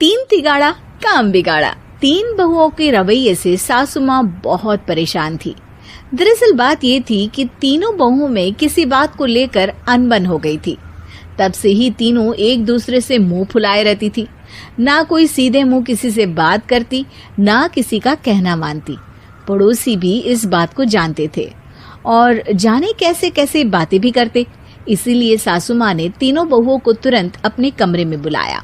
तीन तिगाड़ा काम बिगाड़ा। तीन बहुओं के रवैये से सासू माँ बहुत परेशान थी। दरअसल बात ये थी कि तीनों बहुओं में किसी बात को लेकर अनबन हो गई थी। तब से ही तीनों एक दूसरे से मुंह फुलाए रहती थी। ना कोई सीधे मुंह किसी से बात करती, ना किसी का कहना मानती। पड़ोसी भी इस बात को जानते थे और जाने कैसे कैसे बातें भी करते। इसीलिए सासू माँ ने तीनों बहुओं को तुरंत अपने कमरे में बुलाया।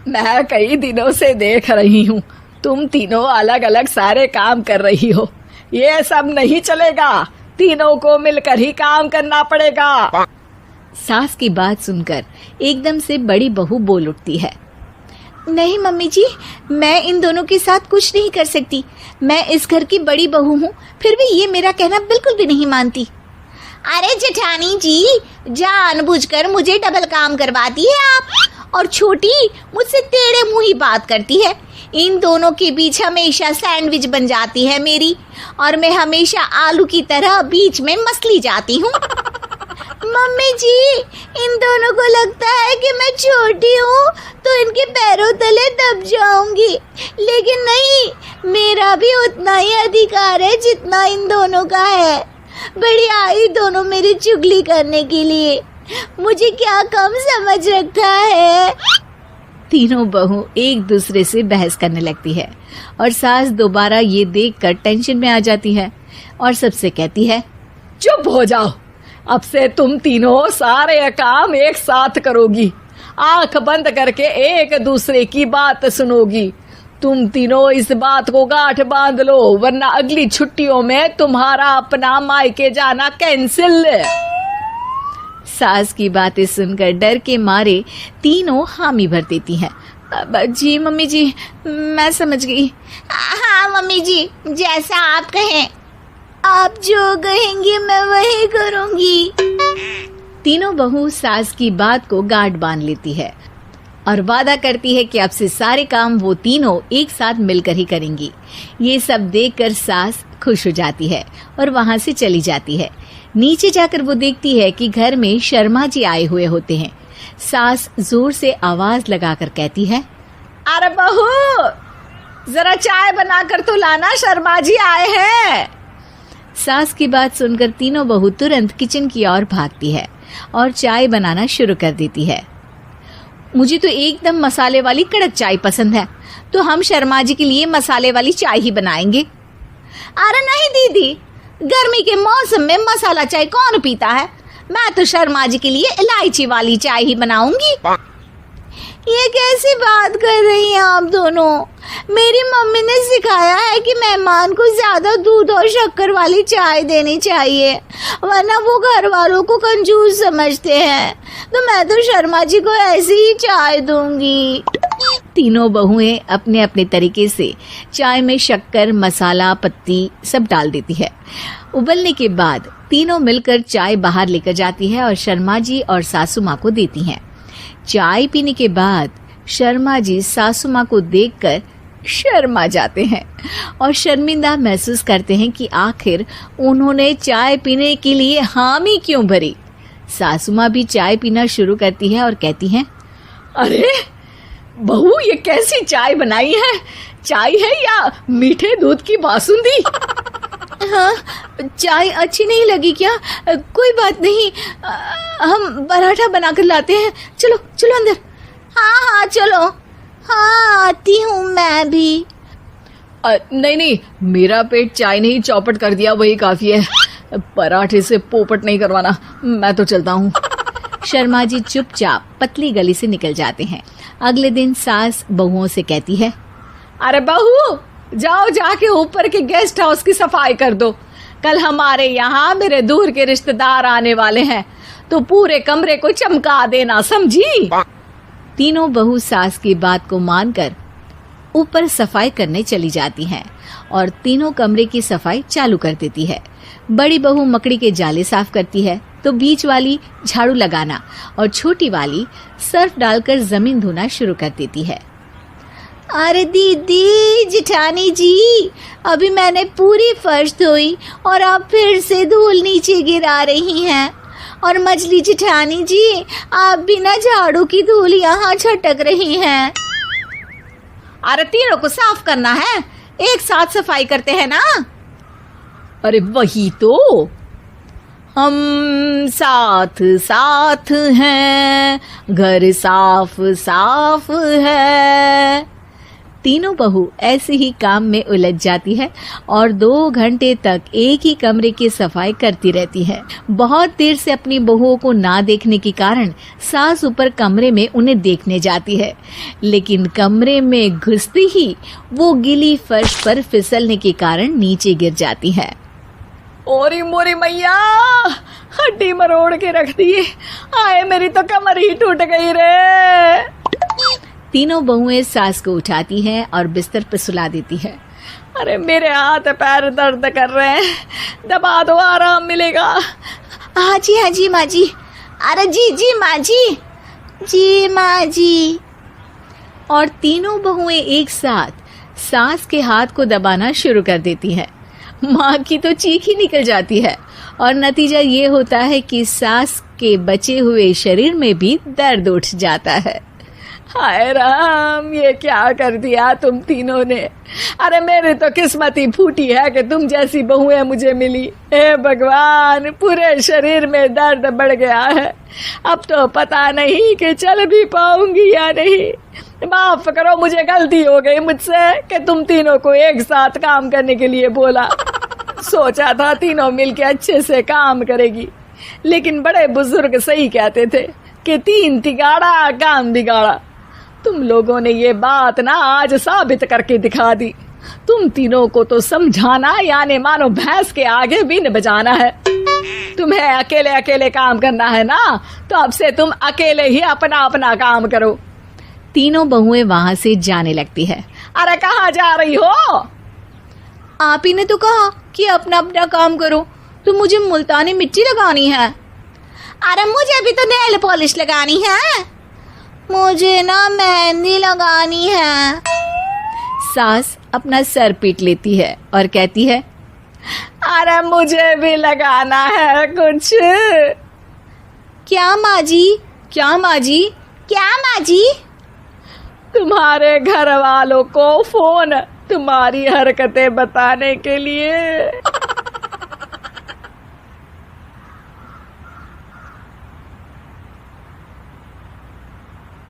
मैं कई दिनों से देख रही हूँ, तुम तीनों अलग अलग सारे काम कर रही हो। ये सब नहीं चलेगा, तीनों को मिलकर ही काम करना पड़ेगा। सास की बात सुनकर एकदम से बड़ी बहू बोल उठती है। नहीं मम्मी जी, मैं इन दोनों के साथ कुछ नहीं कर सकती। मैं इस घर की बड़ी बहू हूँ, फिर भी ये मेरा कहना बिल्कुल भी नहीं मानती। अरे जेठानी जी, जानबूझकर मुझे डबल काम करवाती है आप। और छोटी मुझसे टेढ़े मुंह ही बात करती है। इन दोनों के बीच हमेशा सैंडविच बन जाती है मेरी, और मैं हमेशा आलू की तरह बीच में मसली जाती हूँ। मम्मी जी, इन दोनों को लगता है कि मैं छोटी हूँ तो इनके पैरों तले दब जाऊंगी, लेकिन नहीं, मेरा भी उतना ही अधिकार है जितना इन दोनों का है। बड़ी आई दोनों मेरी चुगली करने के लिए, मुझे क्या कम समझ रखा है। तीनों बहू एक दूसरे से बहस करने लगती है और सास दोबारा ये देखकर टेंशन में आ जाती है और सबसे कहती है, चुप हो जाओ, अब से तुम तीनों सारे काम एक साथ करोगी। आंख बंद करके एक दूसरे की बात सुनोगी। तुम तीनों इस बात को गांठ बांध लो, वरना अगली छुट्टियों में तुम्हारा अपना मायके जाना कैंसिल। सास की बातें सुनकर डर के मारे तीनों हामी भर देती हैं। जी मम्मी जी, मैं समझ गई। हाँ मम्मी जी, जैसा आप कहें। आप जो कहेंगी मैं वही करूंगी। तीनों बहू सास की बात को गांठ बांध लेती है और वादा करती है कि अब से सारे काम वो तीनों एक साथ मिलकर ही करेंगी। ये सब देखकर सास खुश हो जाती है और वहां से चली जाती है। नीचे जाकर वो देखती है कि घर में शर्मा जी आए हुए होते हैं। सास जोर से आवाज लगाकर कहती है, अरे बहू, जरा चाय बनाकर तो लाना, शर्मा जी आए हैं। सास की बात सुनकर तीनों बहू तुरंत किचन की ओर भागती है और चाय बनाना शुरू कर देती है। मुझे तो एकदम मसाले वाली कड़क चाय पसंद है, तो हम शर्मा जी के लिए मसाले वाली चाय ही बनाएंगे। अरे नहीं दीदी, गर्मी के मौसम में मसाला चाय कौन पीता है? मैं तो शर्मा जी के लिए इलायची वाली चाय ही बनाऊंगी। ये कैसी बात कर रही हैं आप दोनों? मेरी मम्मी ने सिखाया है कि मेहमान को ज्यादा दूध और शक्कर वाली चाय देनी चाहिए, वरना वो घर वालों को कंजूस समझते हैं। तो मैं तो शर्मा जी को ऐसी ही चाय दूंगी। तीनों बहुएं अपने अपने तरीके से चाय में शक्कर, मसाला, पत्ती सब डाल देती है। उबलने के बाद तीनों मिलकर चाय बाहर लेकर जाती है और शर्मा जी और सासू माँ को देती हैं। चाय पीने के बाद शर्मा जी सासू माँ को देखकर शर्मा जाते हैं और शर्मिंदा महसूस करते हैं कि आखिर उन्होंने चाय पीने के लिए हामी क्यों भरी। सासू माँ भी चाय पीना शुरू करती है और कहती हैं, अरे बहू, ये कैसी चाय बनाई है? चाय है या मीठे दूध की बासुंदी? हाँ, चाय अच्छी नहीं लगी क्या? कोई बात नहीं, हम पराठा बनाकर लाते हैं। चलो चलो अंदर। हाँ चलो। हाँ, आती हूँ मैं भी। नहीं, मेरा पेट चाय नहीं चौपट कर दिया, वही काफी है। पराठे से पोपट नहीं करवाना, मैं तो चलता हूँ। शर्मा जी चुपचाप पतली गली से निकल जाते हैं। अगले दिन सास बहुओं से कहती है, अरे बहू, जाओ जाके ऊपर के गेस्ट हाउस की सफाई कर दो। कल हमारे यहाँ मेरे दूर के रिश्तेदार आने वाले हैं, तो पूरे कमरे को चमका देना, समझी? तीनों बहू सास की बात को मानकर ऊपर सफाई करने चली जाती हैं और तीनों कमरे की सफाई चालू कर देती है। बड़ी बहू मकड़ी के जाले साफ करती है, तो बीच वाली झाड़ू लगाना और छोटी वाली सर्फ डालकर जमीन धोना शुरू कर देती है। अरे दीदी, जेठानी जी, अभी मैंने पूरी फर्श धोई और आप फिर से धूल नीचे गिरा रही हैं। और मछली जेठानी जी, आप बिना झाड़ू की धूल यहाँ छटक रही हैं। अरे तीनों को साफ करना है, एक साथ सफाई करते हैं ना। अरे वही तो, हम साथ साथ हैं, घर साफ साफ है। तीनों बहू ऐसे ही काम में उलझ जाती है और 2 घंटे तक एक ही कमरे की सफाई करती रहती है। बहुत देर से अपनी बहुओं को ना देखने के कारण सास ऊपर कमरे में उन्हें देखने जाती है, लेकिन कमरे में घुसती ही वो गीली फर्श पर फिसलने के कारण नीचे गिर जाती है। ओरी मोरी मैया, हड्डी मरोड़ के रख दी। आए मेरी तो कमर ही टूट गई रे। तीनों बहुएं सास को उठाती हैं और बिस्तर पर सुला देती है। अरे मेरे हाथ पैर दर्द कर रहे हैं, दबा दो, आराम मिलेगा। हाँ जी माँ जी। अरे जी माँ जी, जी माँ जी। और तीनों बहुएं एक साथ सास के हाथ को दबाना शुरू कर देती हैं। माँ की तो चीख ही निकल जाती है और नतीजा ये होता है कि सास के बचे हुए शरीर में भी दर्द उठ जाता है। हाय राम, ये क्या कर दिया तुम तीनों ने। अरे मेरी तो किस्मत ही फूटी है कि तुम जैसी बहुएं मुझे मिली। हे भगवान, पूरे शरीर में दर्द बढ़ गया है। अब तो पता नहीं कि चल भी पाऊंगी या नहीं। माफ करो, मुझे गलती हो गई मुझसे कि तुम तीनों को एक साथ काम करने के लिए बोला। सोचा था तीनों मिलके अच्छे से काम करेगी, लेकिन बड़े बुजुर्ग सही कहते थे कि 3 तिगाड़ा काम बिगाड़ा। तुम लोगों ने ये बात ना आज साबित करके दिखा दी। तुम तीनों को तो समझाना यानी मानो भैंस के आगे बीन बजाना है। तुम्हें अकेले अकेले काम करना है ना, तो अब से तुम अकेले ही अपना अपना काम करो। तीनों बहुएं वहां से जाने लगती है। अरे कहाँ जा रही हो? आप ही ने तो कहा कि अपना अपना काम करो, तो मुझे मुल्तानी मिट्टी लगानी है। अरे मुझे भी तो नेल पॉलिश लगानी है, मुझे ना मेहंदी लगानी है। सास अपना सर पीट लेती है और कहती है, अरे मुझे भी लगाना है कुछ। क्या माँ जी? क्या माँ जी? क्या माँ जी? तुम्हारे घर वालों को फोन तुम्हारी हरकतें बताने के लिए।